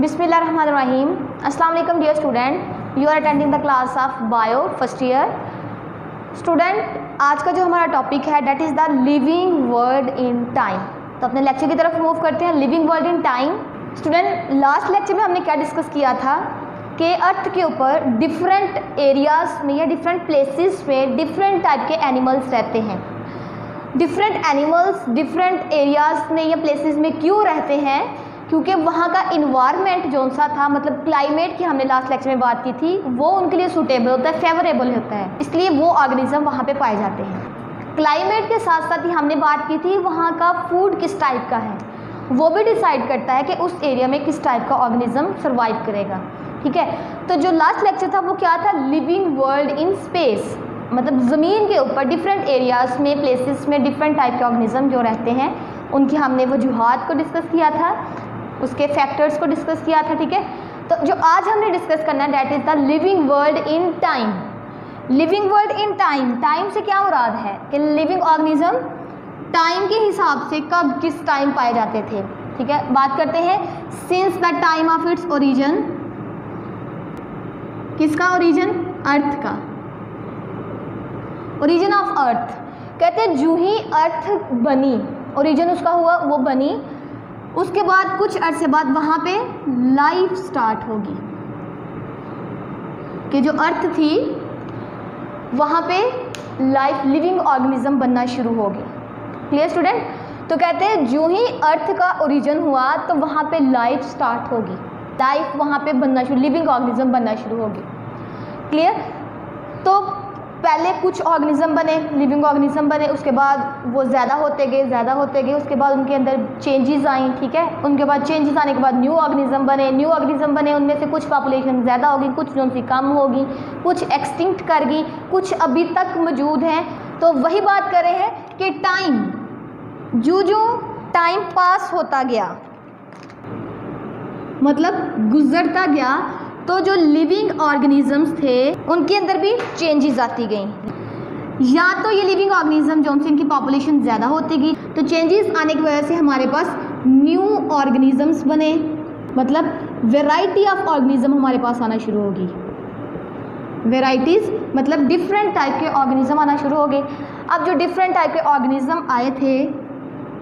बिस्मिल्लाहिर्रहमानिर्रहीम। अस्सलाम वालेकुम dear student, you are attending the class of bio first year. Student, आज का जो हमारा टॉपिक है that is the living world in time. तो अपने लेक्चर की तरफ मूव करते हैं। Living world in time. Student, last lecture में हमने क्या डिस्कस किया था कि अर्थ के ऊपर डिफरेंट एरियाज़ में या डिफरेंट प्लेसेस में डिफरेंट टाइप के एनिमल्स रहते हैं। डिफरेंट एनिमल्स डिफरेंट एरियाज़ में या प्लेसेस में क्यों रहते हैं? क्योंकि वहाँ का इन्वायरमेंट जो सा था, मतलब क्लाइमेट की हमने लास्ट लेक्चर में बात की थी, वो उनके लिए सूटेबल होता है, फेवरेबल होता है, इसलिए वो ऑर्गेनिज्म वहाँ पे पाए जाते हैं। क्लाइमेट के साथ साथ ही हमने बात की थी वहाँ का फूड किस टाइप का है, वो भी डिसाइड करता है कि उस एरिया में किस टाइप का ऑर्गेनिज्म सर्वाइव करेगा। ठीक है, तो जो लास्ट लेक्चर था वो क्या था? लिविंग वर्ल्ड इन स्पेस, मतलब ज़मीन के ऊपर डिफरेंट एरियाज़ में प्लेसेस में डिफरेंट टाइप के ऑर्गेनिज्म जो रहते हैं उनकी हमने वजूहात को डिस्कस किया था, उसके फैक्टर्स को डिस्कस किया था। ठीक है, तो जो आज हमने डिस्कस करना है that is the living world in time. Living world in time, time से क्या मुराद है कि लिविंग ऑर्गेनिज्म टाइम के हिसाब से कब किस टाइम पाए जाते थे। ठीक है, बात करते हैं since the time of its origin. किसका ओरिजिन? अर्थ का। ओरिजिन ऑफ अर्थ कहते हैं जो ही अर्थ बनी, ओरिजिन उसका हुआ, वो बनी, उसके बाद कुछ अरसे बाद वहाँ पे लाइफ स्टार्ट होगी कि जो अर्थ थी वहाँ पे लाइफ लिविंग ऑर्गेनिज्म बनना शुरू होगी। Clear student? तो कहते हैं जो ही अर्थ का ओरिजिन हुआ तो वहाँ पे लाइफ स्टार्ट होगी, लाइफ वहाँ पे बनना शुरू, लिविंग ऑर्गेनिज्म बनना शुरू होगी। क्लियर? तो पहले कुछ ऑर्गेनिज्म बने, लिविंग ऑर्गेनिज्म बने, उसके बाद वो ज़्यादा होते गए, उसके बाद उनके अंदर चेंजेस आई। ठीक है, उनके बाद चेंजेस आने के बाद न्यू ऑर्गेनिज्म बने, उनमें से कुछ पॉपुलेशन ज़्यादा होगी, कुछ जो सी कम होगी, कुछ एक्सटिंक्ट कर गई, कुछ अभी तक मौजूद हैं। तो वही बात कर रहे हैं कि टाइम जो टाइम पास होता गया, मतलब गुजरता गया, तो जो लिविंग ऑर्गेनिजम्स थे उनके अंदर भी चेंजेस आती गई। या तो ये लिविंग ऑर्गेनिज्म जो से इनकी पॉपुलेशन ज़्यादा होती गई, तो चेंजेस आने की वजह से हमारे पास न्यू ऑर्गेनिजम्स बने, मतलब वेराइटी ऑफ ऑर्गेनिज्म हमारे पास आना शुरू होगी। वेराइटीज़ मतलब डिफरेंट टाइप के ऑर्गेनिज्म आना शुरू हो गए। अब जो डिफरेंट टाइप के ऑर्गेनिज्म आए थे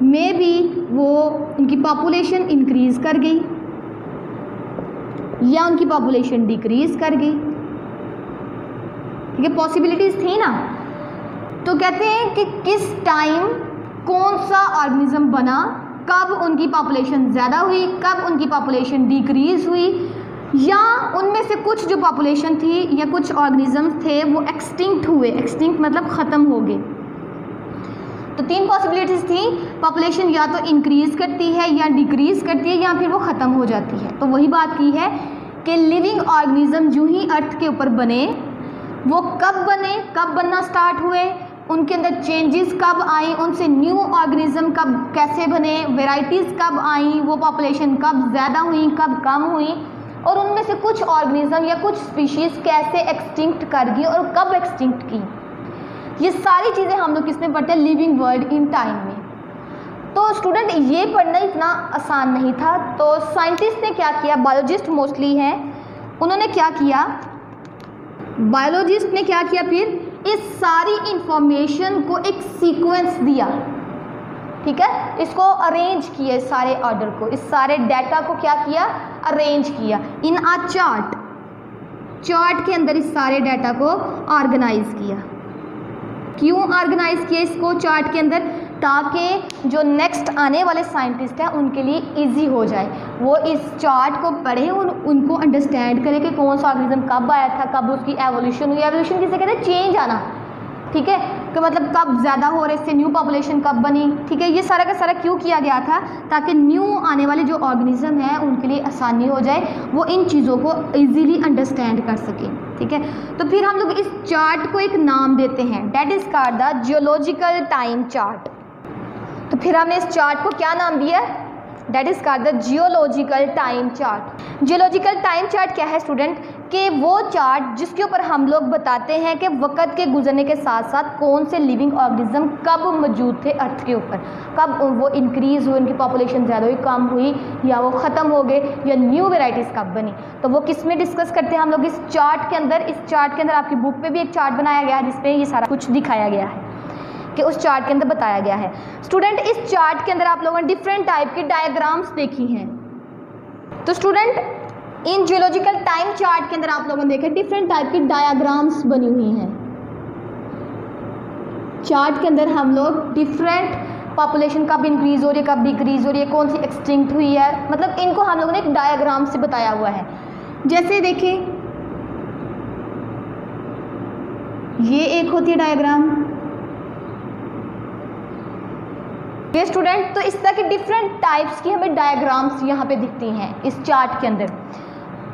मे बी वो उनकी पॉपुलेशन इंक्रीज़ कर गई या उनकी पॉपुलेशन डिक्रीज कर गई। ठीक है, पॉसिबिलिटीज थी ना। तो कहते हैं कि किस टाइम कौन सा ऑर्गेनिज्म बना, कब उनकी पॉपुलेशन ज़्यादा हुई, कब उनकी पॉपुलेशन डिक्रीज हुई, या उनमें से कुछ जो पॉपुलेशन थी या कुछ ऑर्गेनिजम्स थे वो एक्सटिंक्ट हुए। एक्सटिंक्ट मतलब ख़त्म हो गए। तो तीन पॉसिबिलिटीज़ थी, पॉपुलेशन या तो इंक्रीज़ करती है या डिक्रीज़ करती है या फिर वो ख़त्म हो जाती है। तो वही बात की है कि लिविंग ऑर्गेनिज्म जो ही अर्थ के ऊपर बने वो कब बने, कब बनना स्टार्ट हुए, उनके अंदर चेंजेस कब आई, उनसे न्यू ऑर्गेनिज्म कब कैसे बने, वेराइटीज़ कब आई, वो पॉपुलेशन कब ज़्यादा हुई, कब कम हुई, और उनमें से कुछ ऑर्गेनिज्म या कुछ स्पीशीज़ कैसे एक्सटिंक्ट कर गई और कब एक्सटिंक्ट की। ये सारी चीज़ें हम लोग किसमें पढ़ते हैं? लिविंग वर्ल्ड इन टाइम में। तो स्टूडेंट, ये पढ़ना इतना आसान नहीं था। तो साइंटिस्ट ने क्या किया, बायोलॉजिस्ट मोस्टली हैं, उन्होंने क्या किया, बायोलॉजिस्ट ने क्या किया, फिर इस सारी इंफॉर्मेशन को एक सीक्वेंस दिया। ठीक है, इसको अरेंज किया, सारे ऑर्डर को, इस सारे डाटा को क्या किया, अरेंज किया इन अ चार्ट। चार्ट के अंदर इस सारे डाटा को ऑर्गेनाइज किया। क्यों ऑर्गेनाइज किया इसको चार्ट के अंदर? ताकि जो नेक्स्ट आने वाले साइंटिस्ट हैं उनके लिए इजी हो जाए, वो इस चार्ट को पढ़ें और उनको अंडरस्टैंड करें कि कौन सा ऑर्गेनिज्म कब आया था, कब उसकी एवोल्यूशन हुई। एवोल्यूशन किसे कहते हैं? चेंज आना। ठीक है, कि मतलब कब ज़्यादा हो रहे से न्यू पॉपुलेशन कब बनी। ठीक है, ये सारा का सारा क्यों किया गया था? ताकि न्यू आने वाले जो ऑर्गेनिज्म हैं उनके लिए आसानी हो जाए, वो इन चीज़ों को ईजीली अंडरस्टैंड कर सकें। ठीक है, तो फिर हम लोग इस चार्ट को एक नाम देते हैं, that is called the geological time chart. तो फिर हमने इस चार्ट को क्या नाम दिया? That is called the geological time chart. Geological time chart क्या है स्टूडेंट? कि वो चार्ट जिसके ऊपर हम लोग बताते हैं कि वक़्त के गुजरने के साथ साथ कौन से लिविंग ऑर्गेनिज्म कब मौजूद थे अर्थ के ऊपर, कब वो इंक्रीज़ हुई, उनकी पॉपुलेशन ज़्यादा हुई, कम हुई, या वो ख़त्म हो गए, या न्यू वेराइटीज़ कब बनी। तो वो किस में डिस्कस करते हैं हम लोग, इस चार्ट के अंदर। इस चार्ट के अंदर आपकी बुक पे भी एक चार्ट बनाया गया है जिसपे ये सारा कुछ दिखाया गया है कि उस चार्ट के अंदर बताया गया है। स्टूडेंट, इस चार्ट के अंदर आप लोगों ने डिफरेंट टाइप की डायग्राम्स देखी हैं। तो स्टूडेंट, इन जियोलॉजिकल टाइम चार्ट के अंदर आप लोगों ने देखे डिफरेंट टाइप की डायग्राम्स बनी हुई हैं। चार्ट के अंदर हम लोग डिफरेंट पॉपुलेशन कब इंक्रीज हो रही है, कब डिक्रीज हो रही है, कौन सी एक्सटिंक्ट हुई है, मतलब इनको हम लोगों ने एक डायग्राम से बताया हुआ है। जैसे देखिए, ये एक होती है डायग्राम, ये स्टूडेंट। तो इस तरह की डिफरेंट टाइप्स की हमें डायग्राम्स यहाँ पे दिखती हैं इस चार्ट के अंदर।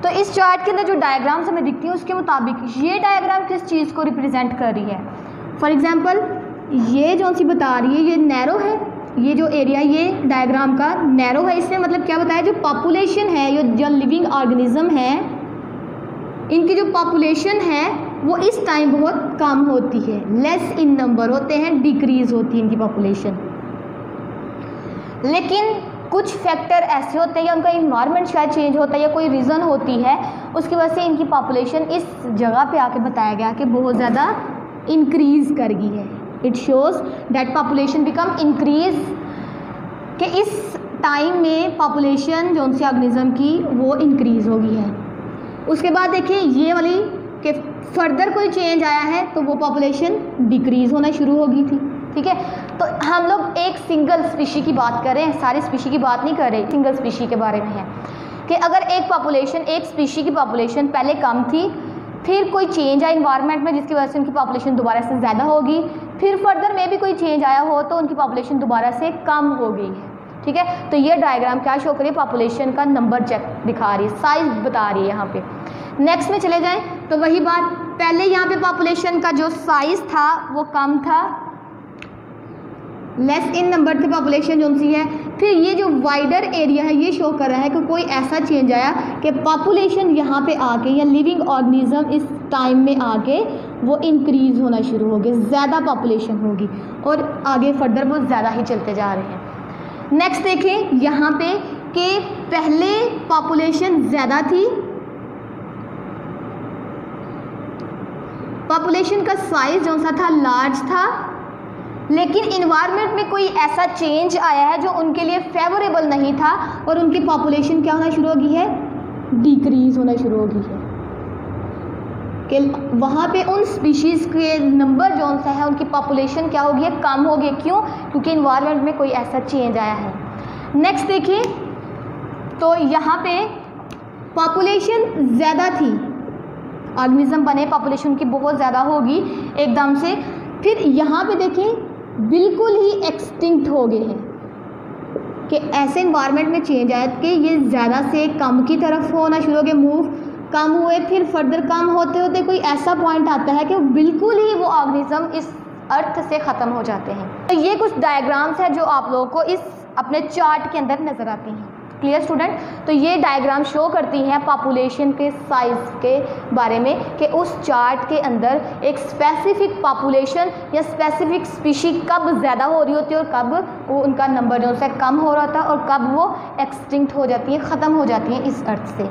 तो इस चार्ट के अंदर जो डायग्राम्स हमें दिखती हैं उसके मुताबिक ये डायग्राम किस चीज़ को रिप्रेजेंट कर रही है। फॉर एग्जांपल, ये जो सी बता रही है ये नैरो है, ये जो एरिया ये डायग्राम का नैरो है। इसमें मतलब क्या बताया, जो पॉपुलेशन है, जो लिविंग ऑर्गेनिज्म है, इनकी जो पॉपुलेशन है वो इस टाइम बहुत कम होती है, लेस इन नंबर होते हैं, डिक्रीज होती है इनकी पॉपुलेशन। लेकिन कुछ फैक्टर ऐसे होते हैं या उनका इन्वायरमेंट शायद चेंज होता है या कोई रीज़न होती है, उसकी वजह से इनकी पॉपुलेशन इस जगह पे आके बताया गया कि बहुत ज़्यादा इंक्रीज़ कर गई है। It shows that population become increase, कि इस टाइम में पॉपुलेशन जो उनसे ऑर्गेनिज्म की वो इंक्रीज़ हो गई है। उसके बाद देखिए ये वाली कि फर्दर कोई चेंज आया है तो वो पॉपुलेशन डिक्रीज़ होना शुरू हो गई थी। ठीक है, तो हम लोग एक सिंगल स्पीशी की बात कर रहे हैं, सारी स्पीशी की बात नहीं कर रहे, सिंगल स्पीशी के बारे में है कि अगर एक स्पीशी की पॉपुलेशन पहले कम थी, फिर कोई चेंज आया इन्वायरमेंट में जिसकी वजह से उनकी पॉपुलेशन दोबारा से ज़्यादा होगी, फिर फर्दर में भी कोई चेंज आया हो तो उनकी पॉपुलेशन दोबारा से कम हो गई है। ठीक है, तो ये डायग्राम क्या शो करिए, पॉपुलेशन का नंबर चेक दिखा रही है, साइज बता रही है यहाँ पे। नेक्स्ट में चले जाएँ तो वही बात, पहले यहाँ पे पॉपुलेशन का जो साइज़ था वो कम था, लेस इन नंबर थे पॉपुलेशन जो सी है। फिर ये जो वाइडर एरिया है ये शो कर रहा है कि कोई ऐसा चेंज आया कि पॉपुलेशन यहाँ पे आके या लिविंग ऑर्गेनिज्म इस टाइम में आके वो इंक्रीज़ होना शुरू हो गए, ज़्यादा पॉपुलेशन होगी और आगे फर्दर वो ज़्यादा ही चलते जा रहे हैं। नेक्स्ट देखें यहाँ पे कि पहले पॉपुलेशन ज़्यादा थी, पॉपुलेशन का साइज जो सा था लार्ज था, लेकिन इन्वायरमेंट में कोई ऐसा चेंज आया है जो उनके लिए फेवरेबल नहीं था और उनकी पॉपुलेशन क्या होना शुरू हो गई है, डिक्रीज होना शुरू हो गई है। कि वहाँ पे उन स्पीशीज़ के नंबर जो सा है उनकी पॉपुलेशन क्या हो गई है, कम हो गई। क्यों? क्योंकि इन्वायरमेंट में कोई ऐसा चेंज आया है। नेक्स्ट देखिए, तो यहाँ पे पॉपुलेशन ज़्यादा थी, ऑर्गेनिज्म बने, पॉपुलेशन की बहुत ज़्यादा होगी एकदम से, फिर यहाँ पे देखें बिल्कुल ही एक्सटिंक्ट हो गए हैं कि ऐसे इन्वायरमेंट में चेंज आया कि ये ज़्यादा से कम की तरफ होना शुरू हो गए, मूव कम हुए, फिर फर्दर कम होते होते कोई ऐसा पॉइंट आता है कि बिल्कुल ही वो ऑर्गेनिज्म इस अर्थ से ख़त्म हो जाते हैं। तो ये कुछ डायग्राम्स हैं जो आप लोगों को इस अपने चार्ट के अंदर नज़र आती हैं। Clear student? तो ये डायग्राम शो करती हैं पॉपुलेशन के साइज़ के बारे में कि उस चार्ट के अंदर एक स्पेसिफिक पॉपुलेशन या स्पेसिफिक स्पीशी कब ज़्यादा हो रही होती है और कब वो उनका नंबर जो है कम हो रहा था और कब वो एक्सटिंक्ट हो जाती है, ख़त्म हो जाती है इस अर्थ से।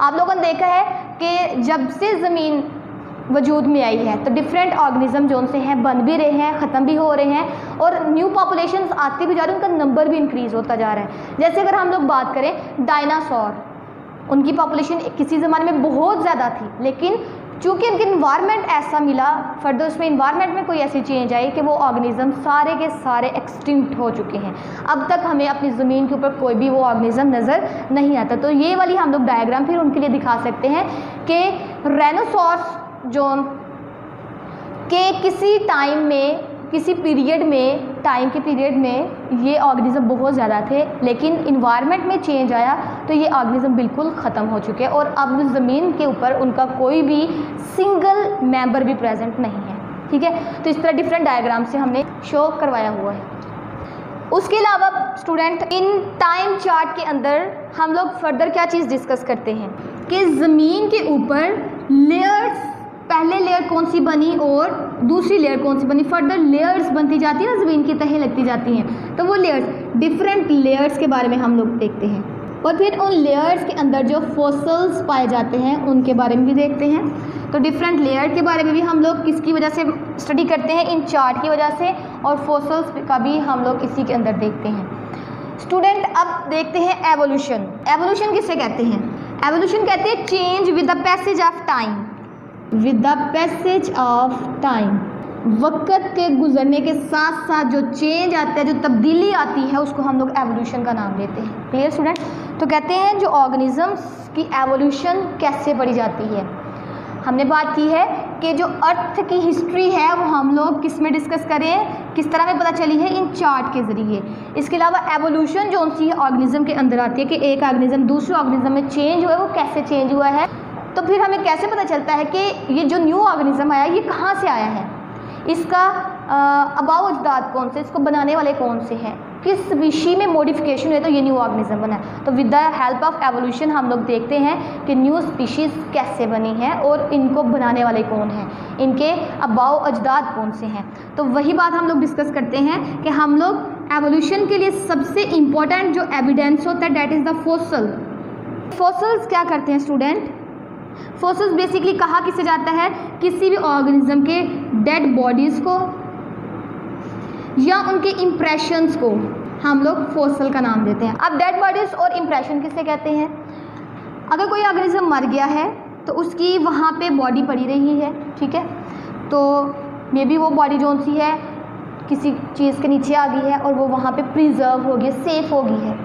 आप लोगों ने देखा है कि जब से ज़मीन वजूद में आई है तो डिफरेंट ऑर्गेनिज्म जो उनसे हैं बन भी रहे हैं, ख़त्म भी हो रहे हैं और न्यू पॉपुलेशंस आती भी जा रही हैं, उनका नंबर भी इंक्रीज़ होता जा रहा है। जैसे अगर हम लोग बात करें डायनासोर, उनकी पॉपुलेशन किसी ज़माने में बहुत ज़्यादा थी, लेकिन चूँकि उनके इन्वायरमेंट ऐसा मिला, फर्दर उसमें इन्वायरमेंट में कोई ऐसी चेंज आई कि वो ऑर्गेनिज्म सारे के सारे एक्सटिंक्ट हो चुके हैं। अब तक हमें अपनी ज़मीन के ऊपर कोई भी वो ऑर्गेनिज्म नज़र नहीं आता। तो ये वाली हम लोग डायग्राम फिर उनके लिए दिखा सकते हैं कि राइनोसॉर्स जो के किसी टाइम में, किसी पीरियड में, टाइम के पीरियड में ये ऑर्गेनिज्म बहुत ज़्यादा थे, लेकिन इन्वायरमेंट में चेंज आया तो ये ऑर्गेनिज्म बिल्कुल ख़त्म हो चुके हैं और अब ज़मीन के ऊपर उनका कोई भी सिंगल मेंबर भी प्रेजेंट नहीं है। ठीक है, तो इस तरह डिफरेंट डायग्राम से हमने शो करवाया हुआ है। उसके अलावा स्टूडेंट इन टाइम चार्ट के अंदर हम लोग फर्दर क्या चीज़ डिस्कस करते हैं कि ज़मीन के ऊपर लेयर्स, पहले लेयर कौन सी बनी और दूसरी लेयर कौन सी बनी, फर्दर लेयर्स बनती जाती है ना, ज़मीन की तहें लगती जाती हैं, तो वो लेयर्स, डिफरेंट लेयर्स के बारे में हम लोग देखते हैं। और फिर उन लेयर्स के अंदर जो फॉसिल्स पाए जाते हैं उनके बारे में भी देखते हैं। तो डिफरेंट लेयर के बारे में भी हम लोग किसकी वजह से स्टडी करते हैं, इन चार्ट की वजह से, और फॉसिल्स का भी हम लोग इसी के अंदर देखते हैं। स्टूडेंट अब देखते हैं एवोल्यूशन। एवोल्यूशन किसे कहते हैं? एवोल्यूशन कहते हैं change with the passage of time, with the passage of time, वक़्त के गुजरने के साथ साथ जो चेंज आता है, जो तब्दीली आती है, उसको हम लोग एवोल्यूशन का नाम देते हैं। Clear student? तो कहते हैं जो ऑर्गेनिजम्स की एवोल्यूशन कैसे पढ़ी जाती है। हमने बात की है कि जो अर्थ की हिस्ट्री है वो हम लोग किस में डिस्कस करें, किस तरह में पता चली है, इन चार्ट के ज़रिए। इसके अलावा एवोल्यूशन जो सी ऑर्गेनिज्म के अंदर आती है कि एक ऑर्गेनिज्म दूसरे ऑर्गेनिज्म में चेंज हुआ है, वो कैसे चेंज हुआ है। तो फिर हमें कैसे पता चलता है कि ये जो न्यू ऑर्गेनिज्म आया ये कहाँ से आया है, इसका अबाव अजदाद कौन से, इसको बनाने वाले कौन से हैं, किस विषय में मॉडिफिकेशन है तो ये न्यू ऑर्गेनिज्म बना है। तो with the help of evolution हम लोग देखते हैं कि न्यू स्पीशीज़ कैसे बनी है और इनको बनाने वाले कौन हैं, इनके अबाव अजदाद कौन से हैं। तो वही बात हम लोग डिस्कस करते हैं कि हम लोग एवोल्यूशन के लिए सबसे इम्पॉर्टेंट जो एविडेंस होता है that is the fossil. Fossils क्या करते हैं स्टूडेंट? फॉसिल्स बेसिकली कहा किसे जाता है, किसी भी ऑर्गेनिज्म के डेड बॉडीज़ को या उनके इम्प्रेशंस को हम लोग फॉसिल का नाम देते हैं। अब डेड बॉडीज़ और इम्प्रेशन किसे कहते हैं? अगर कोई ऑर्गेनिज्म मर गया है तो उसकी वहाँ पे बॉडी पड़ी रही है, ठीक है, तो मे बी वो बॉडी जो सी है किसी चीज़ के नीचे आ गई है और वो वहाँ पे प्रिजर्व हो गई, सेफ हो गई है।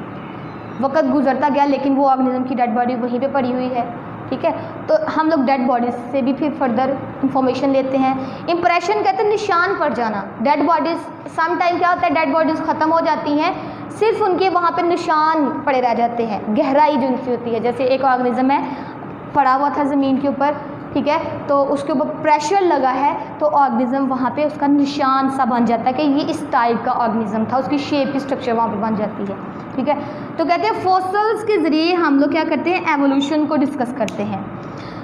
वक्त गुजरता गया लेकिन वो ऑर्गेनिज्म की डेड बॉडी वहीं पे पड़ी हुई है, ठीक है। तो हम लोग डेड बॉडीज़ से भी फिर फर्दर इंफॉर्मेशन लेते हैं। इंप्रेशन कहते हैं निशान पड़ जाना। डेड बॉडीज़ सम टाइम क्या होता है, डेड बॉडीज़ ख़त्म हो जाती हैं, सिर्फ उनके वहाँ पे निशान पड़े रह जाते हैं, गहराई जो उनकी होती है। जैसे एक ऑर्गेनिज्म है पड़ा हुआ था ज़मीन के ऊपर, ठीक है, तो उसके ऊपर प्रेशर लगा है तो ऑर्गेनिज्म वहाँ पे उसका निशान सा बन जाता है कि ये इस टाइप का ऑर्गेनिज्म था, उसकी शेप की स्ट्रक्चर वहाँ पे बन जाती है, ठीक है। तो कहते हैं फॉसिल्स के ज़रिए हम लोग क्या करते हैं, एवोल्यूशन को डिस्कस करते हैं।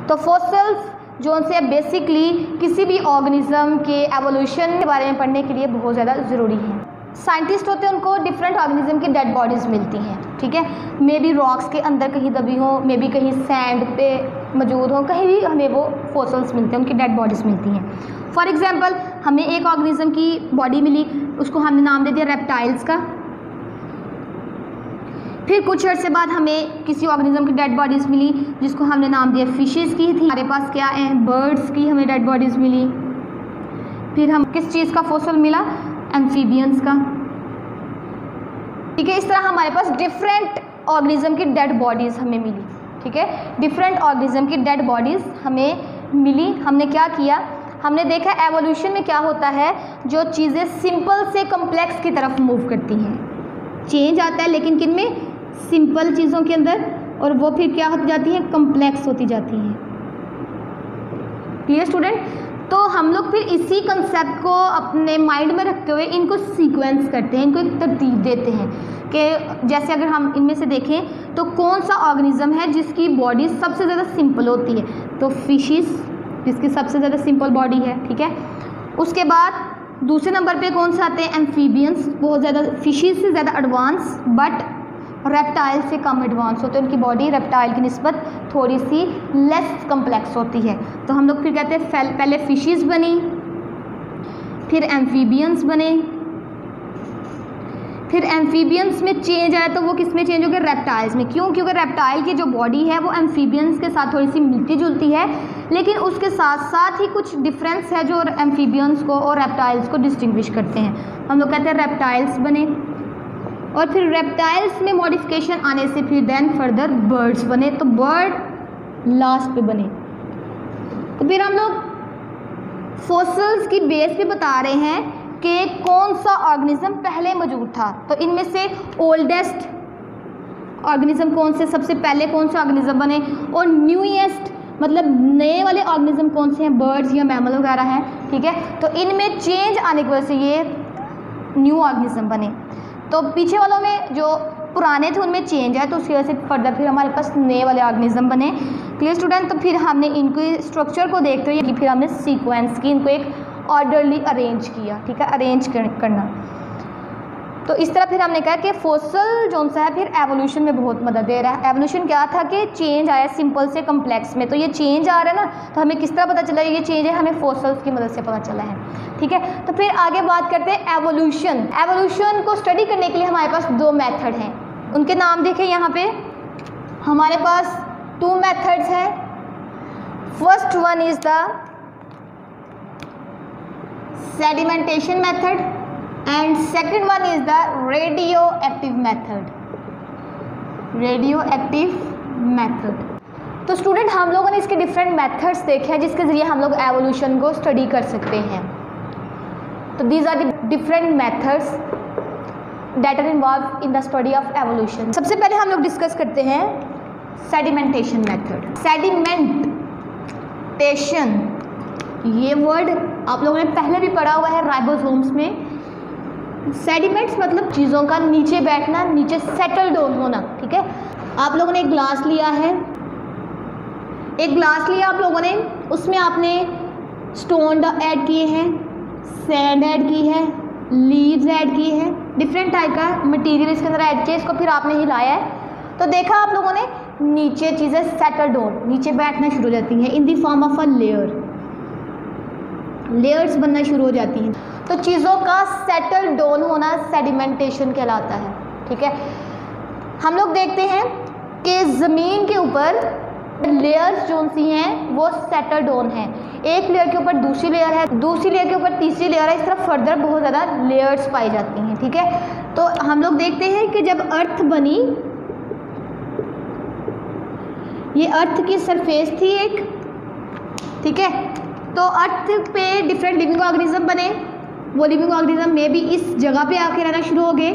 तो फॉसिल्स जो से बेसिकली किसी भी ऑर्गेनिज्म के एवोल्यूशन के बारे में पढ़ने के लिए बहुत ज़्यादा ज़रूरी है। साइंटिस्ट होते हैं उनको डिफरेंट ऑर्गेनिज्म की डेड बॉडीज़ मिलती हैं, ठीक है, मे बी रॉक्स के अंदर कहीं दबी हो, मे बी कहीं सैंड पे मौजूद हो, कहीं भी हमें वो फॉसिल्स मिलते हैं, उनकी डेड बॉडीज़ मिलती हैं। फॉर एग्जांपल हमें एक ऑर्गेनिज्म की बॉडी मिली, उसको हमने नाम दे दिया रेप्टाइल्स का। फिर कुछ अर्से बाद हमें किसी ऑर्गेनिज्म की डेड बॉडीज़ मिली जिसको हमने नाम दिया फिशेस की थी। हमारे पास क्या है, बर्ड्स की हमें डेड बॉडीज़ मिली। फिर हम किस चीज़ का फॉसिल मिला, एम्फीबियंस का, ठीक है। इस तरह हमारे पास डिफरेंट ऑर्गेनिज्म की डेड बॉडीज़ हमें मिली, ठीक है, डिफरेंट ऑर्गेनिज्म की डेड बॉडीज़ हमें मिली। हमने क्या किया, हमने देखा एवोल्यूशन में क्या होता है, जो चीज़ें सिंपल से कम्प्लेक्स की तरफ मूव करती हैं, चेंज आता है लेकिन किन में, सिंपल चीज़ों के अंदर, और वो फिर क्या होती जाती है, कम्प्लेक्स होती जाती हैं। Clear student? तो हम लोग फिर इसी कंसेप्ट को अपने माइंड में रखते हुए इनको सीक्वेंस करते हैं, इनको एक तरतीब देते हैं कि जैसे अगर हम इनमें से देखें तो कौन सा ऑर्गेनिज्म है जिसकी बॉडी सबसे ज़्यादा सिंपल होती है, तो फिशेस जिसकी सबसे ज़्यादा सिंपल बॉडी है, ठीक है। उसके बाद दूसरे नंबर पे कौन से आते हैं, एम्फीबियंस, बहुत ज़्यादा फिशेस से ज़्यादा एडवांस बट रेप्टाइल से कम एडवांस होते हैं, उनकी बॉडी रेप्टाइल की निस्बत थोड़ी सी लेस कम्प्लेक्स होती है। तो हम लोग फिर कहते हैं पहले फिशेस बनी, फिर एम्फीबियंस बने, फिर एम्फीबियंस में चेंज आया तो वो किस में चेंज हो गया, रेप्टाइल्स में। क्यों? क्योंकि रेप्टाइल की जो बॉडी है वो एम्फीबियंस के साथ थोड़ी सी मिलती जुलती है, लेकिन उसके साथ साथ ही कुछ डिफरेंस है जो एम्फीबियंस को और रेप्टाइल्स को डिस्टिंग्विश करते हैं। हम लोग कहते हैं रेप्टाइल्स बने, और फिर रेप्टाइल्स में मॉडिफिकेशन आने से फिर देन फर्दर बर्ड्स बने, तो बर्ड लास्ट पे बने। तो फिर हम लोग फॉसिल्स की बेस पे बता रहे हैं कि कौन सा ऑर्गेनिज्म पहले मौजूद था। तो इनमें से ओल्डेस्ट ऑर्गेनिज्म कौन से, सबसे पहले कौन से ऑर्गेनिज्म बने, और न्यूएस्ट मतलब नए वाले ऑर्गेनिज्म कौन से हैं, बर्ड्स या मैमल वगैरह हैं, ठीक है। तो इनमें चेंज आने की वजह से ये न्यू ऑर्गेनिज्म बने। तो पीछे वालों में जो पुराने थे उनमें चेंज है, तो उसकी वजह से फर्दर फिर हमारे पास नए वाले ऑर्गेनिज्म बने। Clear student. तो फिर हमने इनको स्ट्रक्चर को देखते हुए फिर हमने सीक्वेंस की, इनको एक ऑर्डरली अरेंज किया, ठीक है, अरेंज करना। तो इस तरह फिर हमने कहा कि फॉसिल जो सा है फिर एवोल्यूशन में बहुत मदद दे रहा है। एवोल्यूशन क्या था कि चेंज आया सिंपल से कम्प्लेक्स में, तो ये चेंज आ रहा है ना, तो हमें किस तरह पता चला ये चेंज है, हमें फॉसिल्स की मदद से पता चला है, ठीक है। तो फिर आगे बात करते हैं एवोल्यूशन। एवोल्यूशन को स्टडी करने के लिए हमारे पास दो मेथड हैं, उनके नाम देखें यहाँ पे हमारे पास 2 मेथड्स हैं। First one is the sedimentation method and second one is the radioactive method। तो स्टूडेंट हम लोगों ने इसके डिफरेंट मेथड्स देखे हैं जिसके ज़रिए हम लोग एवोल्यूशन को स्टडी कर सकते हैं। तो these are the different methods that are involve in the study of evolution. सबसे पहले हम लोग डिस्कस करते हैं सेडिमेंटेशन मेथड। सेडिमेंटेशन, ये वर्ड आप लोगों ने पहले भी पढ़ा हुआ है राइबोसोम्स में। सेडिमेंट्स मतलब चीज़ों का नीचे बैठना, नीचे सेटल डाउन होना, ठीक है। आप लोगों ने एक ग्लास लिया है, एक ग्लास लिया आप लोगों ने, उसमें आपने स्टोन ऐड किए हैं, सैंड ऐड की है, लीव्स ऐड की है, डिफरेंट टाइप का मटेरियल इसके अंदर ऐड किया, इसको फिर आपने हिलाया है, तो देखा आप लोगों ने नीचे चीज़ें सेटल डाउन, नीचे बैठना शुरू हो जाती हैं in the form of a layer, layers बनना शुरू हो जाती हैं। तो चीज़ों का सेटल डाउन होना सेडिमेंटेशन कहलाता है, ठीक है। हम लोग देखते हैं कि ज़मीन के ऊपर लेयर्स जो सी हैं वो सेटल डाउन है, एक लेयर के ऊपर दूसरी लेयर है, दूसरी लेयर के ऊपर तीसरी लेयर है, इस तरह फर्दर बहुत ज़्यादा लेयर्स पाई जाती हैं, ठीक है। तो हम लोग देखते हैं कि जब अर्थ बनी, ये अर्थ की सरफेस थी एक, ठीक है, तो अर्थ पे डिफरेंट लिविंग ऑर्गेनिज्म बने, वो लिविंग ऑर्गेनिज्म में भी इस जगह पे आके रहना शुरू हो गए।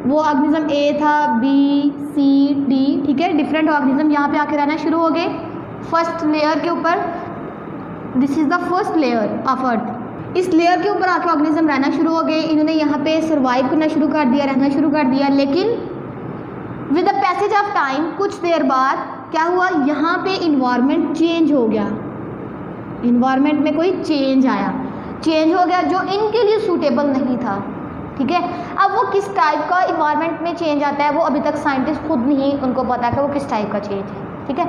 वो ऑर्गेनिज्म ए था, बी, सी, डी, ठीक है, डिफरेंट ऑर्गेनिज्म यहाँ पे आके रहना शुरू हो गए फर्स्ट लेयर के ऊपर। This is the first layer of earth. इस लेयर के ऊपर आके ऑर्गेनिज्म रहना शुरू हो गए, इन्होंने यहाँ पे सर्वाइव करना शुरू कर दिया, रहना शुरू कर दिया। लेकिन with the passage of time कुछ देर बाद क्या हुआ, यहाँ पे इन्वायरमेंट चेंज हो गया, इन्वायरमेंट में कोई चेंज आया, चेंज हो गया जो इनके लिए सूटेबल नहीं था, ठीक है। अब वो किस टाइप का इन्वायरमेंट में चेंज आता है वो अभी तक साइंटिस्ट खुद नहीं उनको पता कि वो किस टाइप का चेंज है, ठीक है।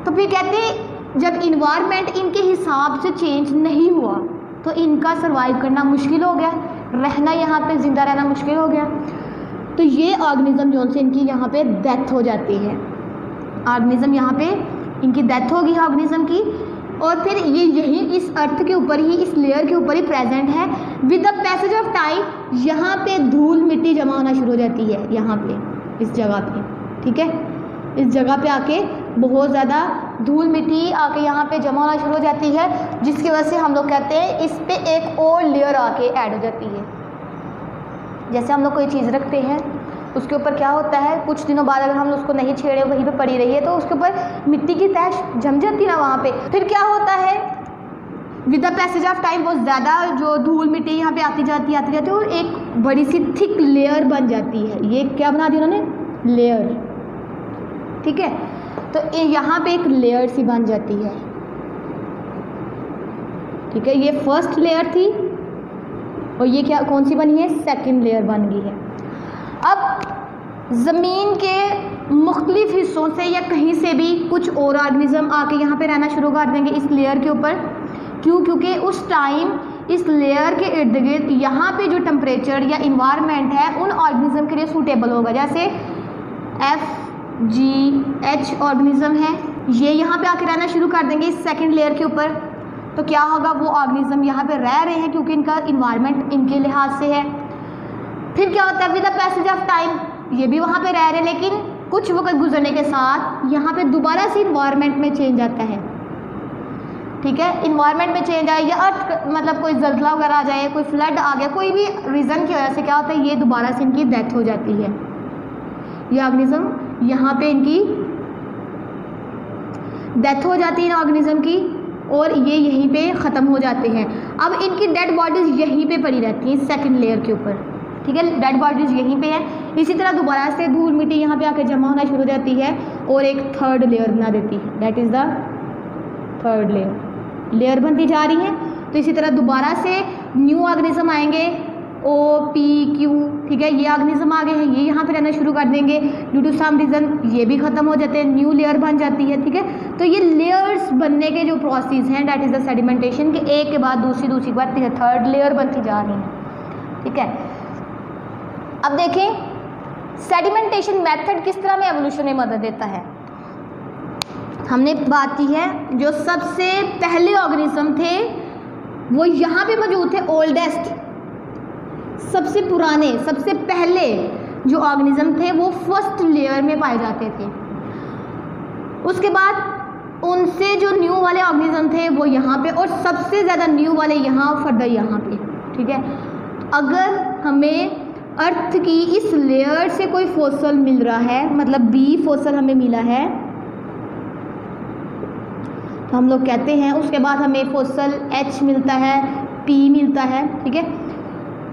तो फिर कहते हैं जब इन्वायरमेंट इनके हिसाब से चेंज नहीं हुआ तो इनका सर्वाइव करना मुश्किल हो गया, रहना यहाँ पे ज़िंदा रहना मुश्किल हो गया। तो ये ऑर्गेनिज्म जो से इनकी यहाँ पे डेथ हो जाती है, ऑर्गेनिज्म यहाँ पे इनकी डेथ होगी ऑर्गेनिज्म की, और फिर ये यही इस अर्थ के ऊपर ही, इस लेयर के ऊपर ही प्रेजेंट है। With the passage of time यहाँ पे धूल मिट्टी जमा होना शुरू हो जाती है, यहाँ पे इस जगह पे, ठीक है, इस जगह पे आके बहुत ज़्यादा धूल मिट्टी आके यहाँ पे जमा होना शुरू हो जाती है, जिसकी वजह से हम लोग कहते हैं इस पे एक और लेयर आके ऐड हो जाती है। जैसे हम लोग कोई चीज़ रखते हैं उसके ऊपर क्या होता है, कुछ दिनों बाद अगर हम उसको नहीं छेड़े वहीं पे पड़ी रही है तो उसके ऊपर मिट्टी की तह जम जाती ना वहाँ पे, फिर क्या होता है with the passage of time बहुत ज़्यादा जो धूल मिट्टी यहाँ पे आती जाती है और एक बड़ी सी थिक लेयर बन जाती है। ये क्या बना दी उन्होंने, लेयर, ठीक है। तो यहाँ पे एक लेयर सी बन जाती है, ठीक है, ये फर्स्ट लेयर थी और ये क्या कौन सी बनी है, सेकंड लेयर बन गई है। अब ज़मीन के मुख्तलिफ हिस्सों से या कहीं से भी कुछ और ऑर्गेनिज्म आके यहाँ पे रहना शुरू कर देंगे इस लेयर के ऊपर। क्यों? क्योंकि उस टाइम इस लेयर के इर्द गिर्द यहाँ पे जो टेम्परेचर या इन्वायरमेंट है उन ऑर्गेनिज्म के लिए सूटेबल होगा। जैसे FGH ऑर्गेनिज्म है, ये यहाँ पे आके रहना शुरू कर देंगे इस सेकंड लेयर के ऊपर, तो क्या होगा, वो ऑर्गेनिज्म यहाँ पे रह रहे हैं क्योंकि इनका इन्वायरमेंट इनके लिहाज से है। फिर क्या होता है, with the passage of time ये भी वहाँ पे रह रहे हैं, लेकिन कुछ वक्त गुजरने के साथ यहाँ पे दोबारा से इन्वायरमेंट में चेंज आता है, ठीक है। इन्वायरमेंट में चेंज आए या अर्थ मतलब कोई जल्जला वगैरह आ जाए, कोई फ्लड आ गया, कोई भी रीज़न की वजह से क्या होता है, ये दोबारा से इनकी डेथ हो जाती है। ये ऑर्गेनिज्म यहाँ पे इनकी डेथ हो जाती है ऑर्गेनिज्म की, और ये यहीं पे ख़त्म हो जाते हैं। अब इनकी डेड बॉडीज़ यहीं पे पड़ी रहती हैं सेकंड लेयर के ऊपर, ठीक है, डेड बॉडीज यहीं पे है। इसी तरह दोबारा से धूल मिट्टी यहाँ पे आकर जमा होना शुरू हो जाती है और एक थर्ड लेयर बना देती है, that is the third layer बनती जा रही है। तो इसी तरह दोबारा से न्यू ऑर्गेनिज्म आएंगे, O P Q, ठीक है, ये ऑर्गेनिज्म आ गए हैं, ये यहाँ पे रहना शुरू कर देंगे। ड्यू टू सम रीज़न ये भी ख़त्म हो जाते हैं, न्यू लेयर बन जाती है। ठीक है, तो ये लेयर्स बनने के जो प्रोसेस हैं दैट इज़ द सेडिमेंटेशन, के एक के बाद दूसरी के बाद थर्ड लेयर बनती जा रही है। ठीक है, अब देखें सेडिमेंटेशन मेथड किस तरह में एवोल्यूशन में मदद देता है। हमने बात की है जो सबसे पहले ऑर्गेनिज्म थे वो यहाँ पे मौजूद थे, ओल्डेस्ट, सबसे पुराने, सबसे पहले जो ऑर्गेनिज्म थे वो फर्स्ट लेयर में पाए जाते थे। उसके बाद उनसे जो न्यू वाले ऑर्गेनिज्म थे वो यहाँ पे, और सबसे ज़्यादा न्यू वाले यहाँ फर्दर यहाँ पे। ठीक है, अगर हमें अर्थ की इस लेयर से कोई फॉसिल मिल रहा है, मतलब बी फॉसिल हमें मिला है, तो हम लोग कहते हैं उसके बाद हमें फॉसिल एच मिलता है, पी मिलता है। ठीक है,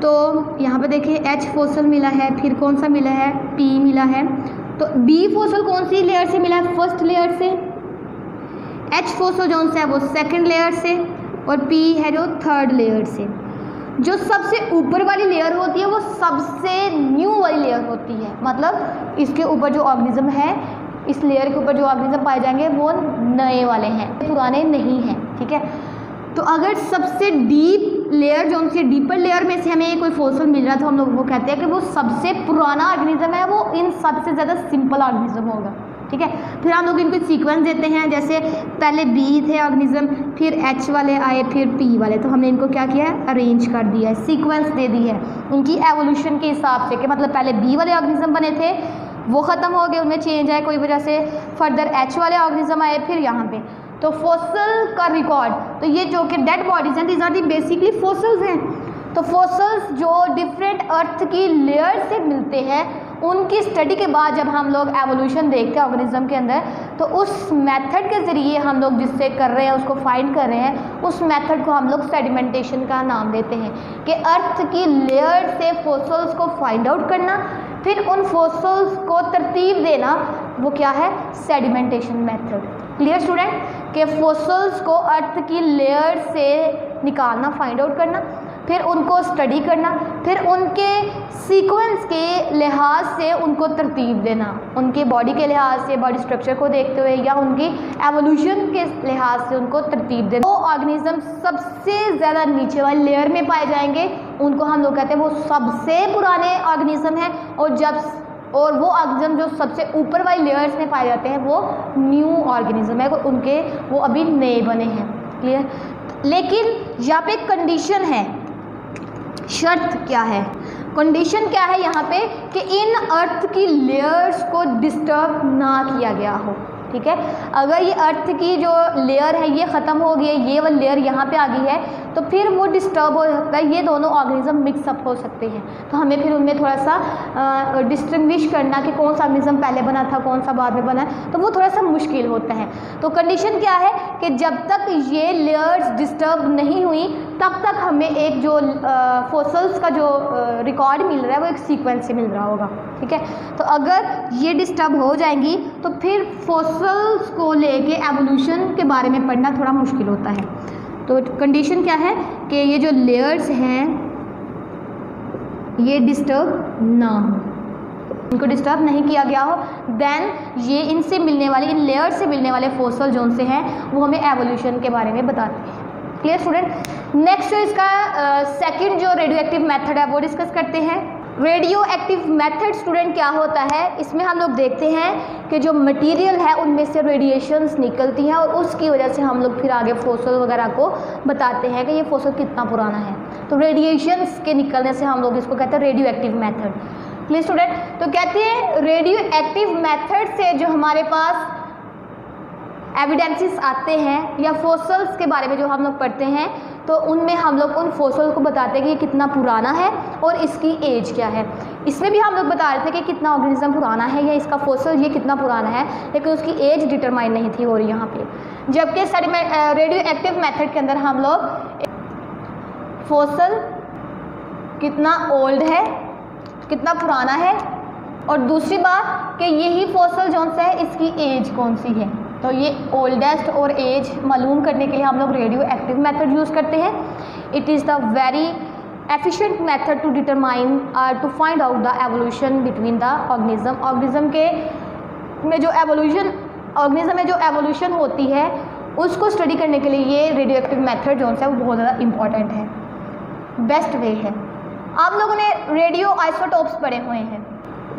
तो यहाँ पे देखिए एच फॉसिल मिला है, फिर कौन सा मिला है, पी मिला है। तो बी फॉसिल कौन सी लेयर से मिला है, फर्स्ट लेयर से। एच फॉसिल जो है वो सेकंड लेयर से, और पी है जो थर्ड लेयर से। जो सबसे ऊपर वाली लेयर होती है वो सबसे न्यू वाली लेयर होती है, मतलब इसके ऊपर जो ऑर्गेनिज्म है, इस लेयर के ऊपर जो ऑर्गेनिज्म पाए जाएंगे वो नए वाले हैं, पुराने नहीं हैं। ठीक है, तो अगर सबसे डीप लेयर जो उनसे डीपर लेयर में से हमें कोई फॉसिल मिल रहा है तो हम लोग वो कहते हैं कि वो सबसे पुराना ऑर्गेनिज्म है, वो इन सबसे ज़्यादा सिंपल ऑर्गेनिज्म होगा। ठीक है, फिर हम लोग इनको सीक्वेंस देते हैं, जैसे पहले बी थे ऑर्गेनिज्म, फिर एच वाले आए, फिर पी वाले, तो हमने इनको क्या किया है, अरेंज कर दिया है, सीक्वेंस दे दी है उनकी एवोल्यूशन के हिसाब से, कि मतलब पहले बी वाले ऑर्गेनिज्म बने थे, वो ख़त्म हो गए, उनमें चेंज आए कोई वजह से, फर्दर एच वाले ऑर्गेनिज्म आए, फिर यहाँ पे। तो फॉसिल का रिकॉर्ड, तो ये जो कि डेड बॉडीज हैं, these are the basically fossils हैं। तो फॉसिल्स जो डिफरेंट अर्थ की लेयर से मिलते हैं, उनकी स्टडी के बाद जब हम लोग एवोल्यूशन देखते हैं ऑर्गेनिज्म के अंदर, तो उस मेथड के ज़रिए हम लोग जिससे कर रहे हैं, उसको फाइंड कर रहे हैं, उस मेथड को हम लोग सेडिमेंटेशन का नाम देते हैं, कि अर्थ की लेयर से फॉसिल्स को फाइंड आउट करना, फिर उन फॉसिल्स को तरतीब देना, वो क्या है, सेडिमेंटेशन मेथड। क्लियर स्टूडेंट, कि फॉसिल्स को अर्थ की लेयर से निकालना, फाइंड आउट करना, फिर उनको स्टडी करना, फिर उनके सीक्वेंस के लिहाज से उनको तरतीब देना, उनके बॉडी के लिहाज से, बॉडी स्ट्रक्चर को देखते हुए, या उनकी एवोल्यूशन के लिहाज से उनको तरतीब देना। वो ऑर्गेनिज्म सबसे ज़्यादा नीचे वाली लेयर में पाए जाएंगे, उनको हम लोग कहते हैं वो सबसे पुराने ऑर्गेनिज्म हैं, और वो ऑर्गेनिज्म जो सबसे ऊपर वाली लेयर्स में पाए जाते हैं वो न्यू ऑर्गेनिज्म है, उनके वो अभी नए बने हैं। क्लियर, लेकिन यहाँ पे कंडीशन है, शर्त क्या है, कंडीशन क्या है यहाँ पे, कि इन अर्थ की लेयर्स को डिस्टर्ब ना किया गया हो। ठीक है, अगर ये अर्थ की जो लेयर है ये ख़त्म हो गई है, ये वाली लेयर यहाँ पे आ गई है, तो फिर वो डिस्टर्ब हो सकता है, ये दोनों ऑर्गेनिज्म मिक्सअप हो सकते हैं। तो हमें फिर उनमें थोड़ा सा डिस्टिंग्विश करना कि कौन सा ऑर्गेनिज्म पहले बना था, कौन सा बाद में बना, तो वो थोड़ा सा मुश्किल होता है। तो कंडीशन क्या है कि जब तक ये लेयर्स डिस्टर्ब नहीं हुई तब तक हमें एक जो फॉसिल्स का जो रिकॉर्ड मिल रहा है वो एक सीक्वेंस से मिल रहा होगा। ठीक है, तो अगर ये डिस्टर्ब हो जाएंगी तो फिर फॉसिल्स को लेके एवोल्यूशन के बारे में पढ़ना थोड़ा मुश्किल होता है। तो कंडीशन क्या है कि ये जो लेयर्स हैं ये डिस्टर्ब ना हो, इनको डिस्टर्ब नहीं किया गया हो, देन ये इनसे मिलने वाले, इन लेयर से मिलने वाले फॉसिल जो से हैं वो हमें एवोल्यूशन के बारे में बताते हैं। क्लियर स्टूडेंट, नेक्स्ट इसका सेकंड जो रेडियो एक्टिव मेथड है वो डिस्कस करते हैं। रेडियो एक्टिव मेथड स्टूडेंट क्या होता है, इसमें हम लोग देखते हैं कि जो मटेरियल है उनमें से रेडिएशंस निकलती हैं, और उसकी वजह से हम लोग फिर आगे फॉसिल वगैरह को बताते हैं कि ये फॉसिल कितना पुराना है। तो रेडिएशंस के निकलने से हम लोग इसको कहते हैं radio active method. Clear student, तो कहते हैं रेडियो एक्टिव मेथड से जो हमारे पास एविडेंसेस आते हैं या फॉसिल्स के बारे में जो हम लोग पढ़ते हैं, तो उनमें हम लोग उन फॉसिल को बताते हैं कि ये कितना पुराना है और इसकी एज क्या है। इसमें भी हम लोग बता रहे थे कि कितना ऑर्गेनिज्म पुराना है या इसका फॉसिल ये कितना पुराना है, लेकिन उसकी एज डिटरमाइन नहीं थी हो रही यहाँ पे। जबकि रेडियो एक्टिव मेथड के अंदर हम लोग फॉसिल कितना ओल्ड है कितना पुराना है, और दूसरी बात कि यही फॉसिल जो सा है इसकी एज कौन सी है। तो ये ओल्डेस्ट और एज मालूम करने के लिए हम लोग रेडियो एक्टिव मेथड यूज़ करते हैं। It is the very efficient method to determine to find out the evolution between the organism. Organism में जो एवोल्यूशन होती है उसको स्टडी करने के लिए ये रेडियो एक्टिव मेथड जो है वो बहुत ज़्यादा इंपॉर्टेंट है, बेस्ट वे है। आप लोगों ने रेडियो आइसोटोप्स पढ़े हुए हैं।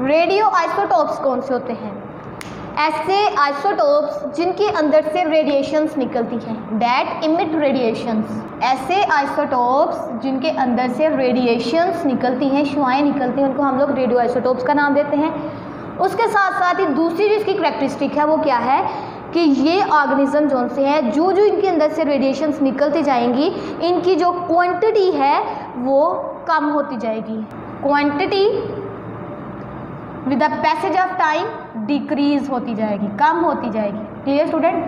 रेडियो आइसोटोप्स कौन से होते हैं? ऐसे आइसोटोप्स जिनके अंदर से रेडिएशंस निकलती हैं, दैट इमिट रेडिएशंस। ऐसे आइसोटोप्स जिनके अंदर से रेडिएशंस निकलती हैं, शुआएँ निकलती हैं, उनको हम लोग रेडियो आइसोटोप्स का नाम देते हैं। उसके साथ साथ ही दूसरी जिसकी करैक्टरिस्टिक है वो क्या है कि ये ऑर्गेनिज्म जो से है, जो इनके अंदर से रेडिएशंस निकलती जाएंगी, इनकी जो क्वांटिटी है वो कम होती जाएगी। Quantity with the passage of time decrease होती जाएगी, कम होती जाएगी। Clear student?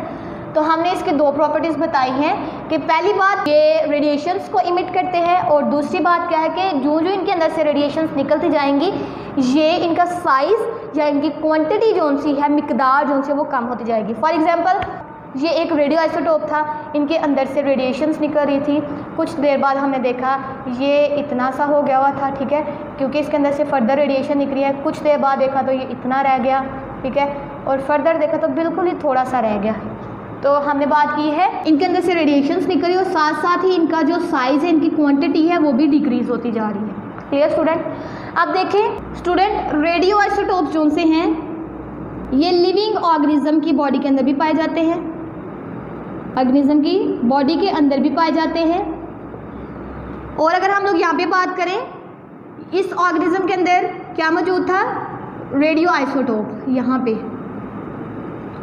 तो हमने इसके दो प्रॉपर्टीज़ बताई हैं कि पहली बात ये रेडिएशंस को इमिट करते हैं, और दूसरी बात क्या है कि जो इनके अंदर से रेडिएशंस निकलती जाएंगी ये इनका साइज़ या इनकी क्वांटिटी जो सी है, मिकदार जो सी वो कम होती जाएगी। फॉर एग्जांपल ये एक रेडियो आइसोटोप था, इनके अंदर से रेडिएशंस निकल रही थी, कुछ देर बाद हमने देखा ये इतना सा हो गया हुआ था, ठीक है, क्योंकि इसके अंदर से फर्दर रेडिएशन निकली है। कुछ देर बाद देखा तो ये इतना रह गया, ठीक है, और फर्दर देखा तो बिल्कुल ही थोड़ा सा रह गया। तो हमने बात की है इनके अंदर से रेडिएशंस निकली और साथ साथ ही इनका जो साइज़ है, इनकी क्वांटिटी है वो भी डिक्रीज होती जा रही है। Clear student? अब देखें स्टूडेंट, रेडियो आइसोटोप्स जो से हैं ये लिविंग ऑर्गेनिज्म की बॉडी के अंदर भी पाए जाते हैं, ऑर्गेनिज्म की बॉडी के अंदर भी पाए जाते हैं। और अगर हम लोग यहाँ पे बात करें, इस ऑर्गेनिज्म के अंदर क्या मौजूद था? रेडियो आइसोटोप यहाँ पे,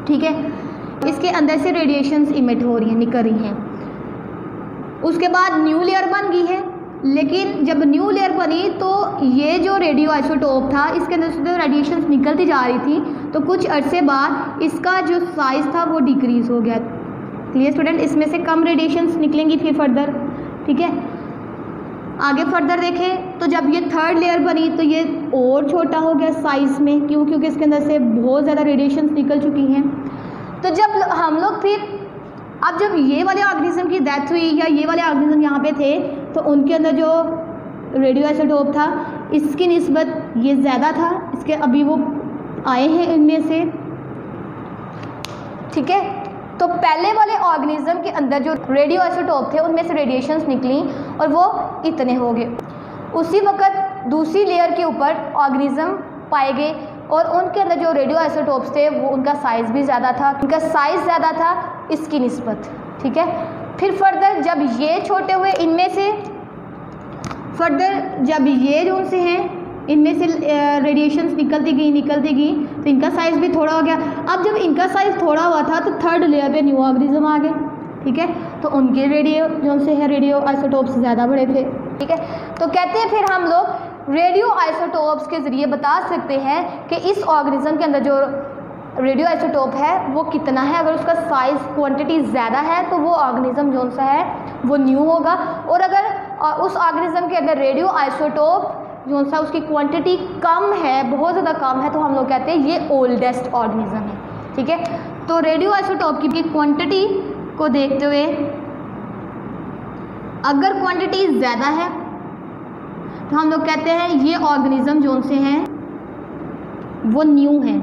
ठीक है, इसके अंदर से रेडिएशंस इमिट हो रही हैं, निकल रही हैं। उसके बाद न्यू लेयर बन गई है, लेकिन जब न्यू लेयर बनी तो ये जो रेडियो आइसोटोप था इसके अंदर से रेडिएशंस निकलती जा रही थी, तो कुछ अरसे बाद इसका जो साइज़ था वो डिक्रीज हो गया। Clear student? इसमें से कम रेडिएशंस निकलेंगी फिर फर्दर, ठीक है। आगे फर्दर देखें तो जब ये थर्ड लेयर बनी तो ये और छोटा हो गया साइज़ में, क्योंकि इसके अंदर से बहुत ज़्यादा रेडिएशंस निकल चुकी हैं। तो जब हम लोग फिर अब जब ये वाले ऑर्गेनिज्म की डेथ हुई या ये वाले ऑर्गेनिज्म यहाँ पे थे, तो उनके अंदर जो रेडियो आइसोटोप था इसकी निस्बत ये ज़्यादा था, इसके अभी वो आए हैं इनमें से, ठीक है। तो पहले वाले ऑर्गेनिज्म के अंदर जो रेडियो आइसोटोप थे उनमें से रेडिएशंस निकली और वो इतने हो गए। उसी वक्त दूसरी लेयर के ऊपर ऑर्गेनिज्म पाए गए और उनके अंदर जो रेडियो आइसोटोप्स थे वो उनका साइज़ भी ज़्यादा था, उनका साइज़ ज़्यादा था इसकी निस्बत, ठीक है। फिर फर्दर जब ये छोटे हुए, इनमें से फर्दर जब ये जो से हैं इनमें से रेडिएशंस निकलती गई तो इनका साइज़ भी थोड़ा हो गया। अब जब इनका साइज़ थोड़ा हुआ था तो थर्ड लेयर पे न्यू ऑर्गेनिज्म आ गए, ठीक है, तो उनके रेडियो जो से है रेडियो आइसोटोप्स ज़्यादा बड़े थे, ठीक है। तो कहते हैं फिर हम लोग रेडियो आइसोटोप्स के ज़रिए बता सकते हैं कि इस ऑर्गेनिज्म के अंदर जो रेडियो आइसोटोप है वो कितना है। अगर उसका साइज़ क्वांटिटी ज़्यादा है तो वो ऑर्गेनिज्म जो सा है वो न्यू होगा, और अगर उस ऑर्गेनिज्म के अंदर रेडियो आइसोटोप जो सा उसकी क्वांटिटी कम है, बहुत ज़्यादा कम है, तो हम लोग कहते हैं ये ओल्डेस्ट ऑर्गेनिज्म है, ठीक है। तो रेडियो आइसोटोप की क्वांटिटी को देखते हुए अगर क्वांटिटी ज़्यादा है तो हम लोग कहते हैं ये ऑर्गेनिज्म जो से हैं वो न्यू है,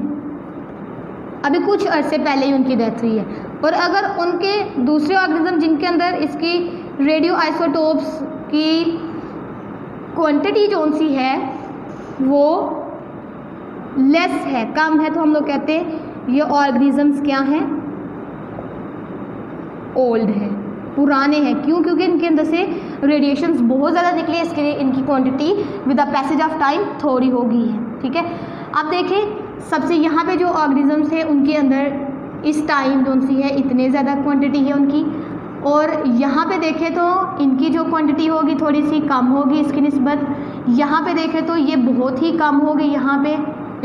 अभी कुछ अरसे पहले ही उनकी डेथ हुई है। और अगर उनके दूसरे ऑर्गेनिज्म जिनके अंदर इसकी रेडियो आइसोटोप्स की क्वांटिटी जो सी है वो लेस है, कम है, तो हम लोग कहते हैं ये ऑर्गेनिजम्स क्या हैं? ओल्ड है, पुराने हैं। क्यों? क्योंकि इनके अंदर से रेडिएशंस बहुत ज़्यादा निकले, इसके लिए इनकी quantity with the passage of time थोड़ी हो गई है, ठीक है। अब देखें सबसे यहाँ पे जो ऑर्गेनिजम्स है उनके अंदर इस टाइम जो सी है इतने ज़्यादा क्वांटिटी है उनकी, और यहाँ पे देखें तो इनकी जो क्वांटिटी होगी थोड़ी सी कम होगी इसकी निस्बत। यहाँ पे देखें तो ये बहुत ही कम होगी, यहाँ पे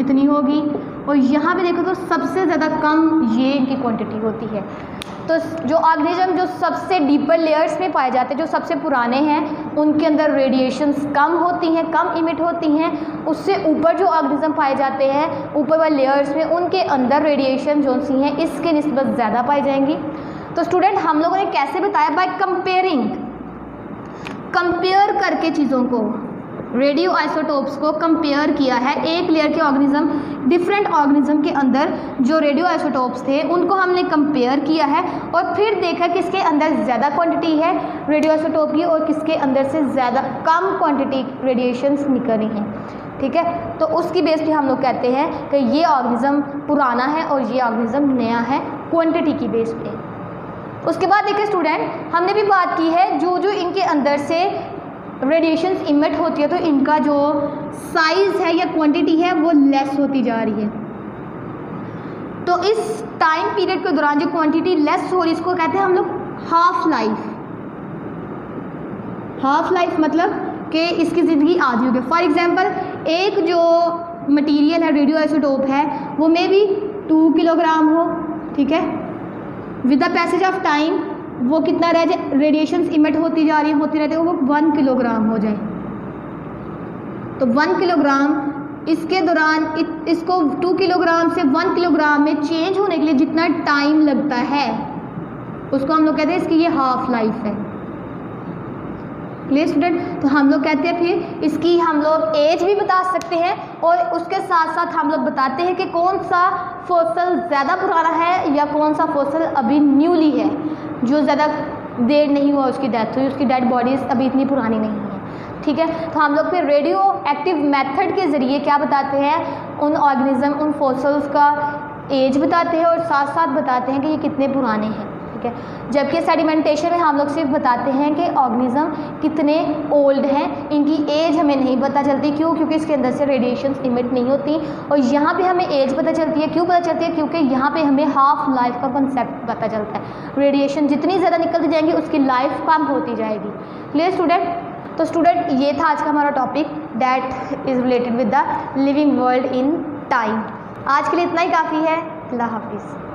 इतनी होगी, और यहाँ पे देखो तो सबसे ज़्यादा कम ये इनकी क्वांटिटी होती है। तो जो ऑर्गेनिज्म जो सबसे डीपर लेयर्स में पाए जाते हैं, जो सबसे पुराने हैं, उनके अंदर रेडिएशंस कम होती हैं, कम इमिट होती हैं। उससे ऊपर जो ऑर्गेनिज्म पाए जाते हैं ऊपर वाले लेयर्स में, उनके अंदर रेडिएशन जो सी हैं इसके निस्बत ज़्यादा पाई जाएंगी। तो स्टूडेंट हम लोगों ने कैसे बताया? बाय कंपेयरिंग, कंपेयर करके चीज़ों को, रेडियो आइसोटोप्स को कंपेयर किया है। एक लेयर के ऑर्गेनिज्म, डिफरेंट ऑर्गेनिज्म के अंदर जो रेडियो आइसोटोप्स थे उनको हमने कंपेयर किया है और फिर देखा किसके अंदर ज़्यादा क्वांटिटी है रेडियो आइसोटोप की और किसके अंदर से ज़्यादा कम क्वांटिटी रेडिएशंस निकल रही हैं। ठीक है, तो उसकी बेस पे हम लोग कहते हैं कि ये ऑर्गेनिज्म पुराना है और ये ऑर्गेनिज्म नया है, क्वांटिटी की बेस पे। उसके बाद देखिए स्टूडेंट, हमने भी बात की है जो जो इनके अंदर से रेडिएशंस इमिट होती है तो इनका जो साइज़ है या क्वांटिटी है वो लेस होती जा रही है। तो इस टाइम पीरियड के दौरान जो क्वांटिटी लेस हो रही है इसको कहते हैं हम लोग हाफ लाइफ। हाफ लाइफ मतलब कि इसकी ज़िंदगी आधी हो गई। फॉर एग्जांपल एक जो मटेरियल है रेडियो आइसोटोप है वो मे बी 2 किलोग्राम हो, ठीक है, with the passage of time वो कितना रह जाए, रेडिएशंस इमिट होती जा रही है, होती रहती है, वो 1 किलोग्राम हो जाए। तो 1 किलोग्राम इसके दौरान इसको 2 किलोग्राम से 1 किलोग्राम में चेंज होने के लिए जितना टाइम लगता है उसको हम लोग कहते हैं इसकी ये हाफ लाइफ है। Clear student? तो हम लोग कहते हैं फिर इसकी हम लोग एज भी बता सकते हैं और उसके साथ साथ हम लोग बताते हैं कि कौन सा फॉसिल ज़्यादा पुराना है या कौन सा फॉसिल अभी न्यूली है, जो ज़्यादा देर नहीं हुआ उसकी डेथ हुई, उसकी डेड बॉडीज़ अभी इतनी पुरानी नहीं है। ठीक है, तो हम लोग फिर रेडियो एक्टिव मेथड के ज़रिए क्या बताते हैं, उन ऑर्गेनिज्म, उन फॉसिल्स का एज बताते हैं और साथ साथ बताते हैं कि ये कितने पुराने हैं। ठीक है, जबकि सेडिमेंटेशन में हम लोग सिर्फ बताते हैं कि ऑर्गेनिज्म कितने ओल्ड हैं, इनकी एज हमें नहीं पता चलती। क्यों? क्योंकि इसके अंदर से रेडिएशंस इमिट नहीं होती। और यहाँ पे हमें एज पता चलती है। क्यों पता चलती है? क्योंकि यहाँ पे हमें हाफ लाइफ का कंसेप्ट पता चलता है। रेडिएशन जितनी ज़्यादा निकलती जाएंगी उसकी लाइफ कम होती जाएगी। Clear student? तो स्टूडेंट ये था आज का हमारा topic that is related with the living world in time. आज के लिए इतना ही काफ़ी है। अल्लाह हाफिज़।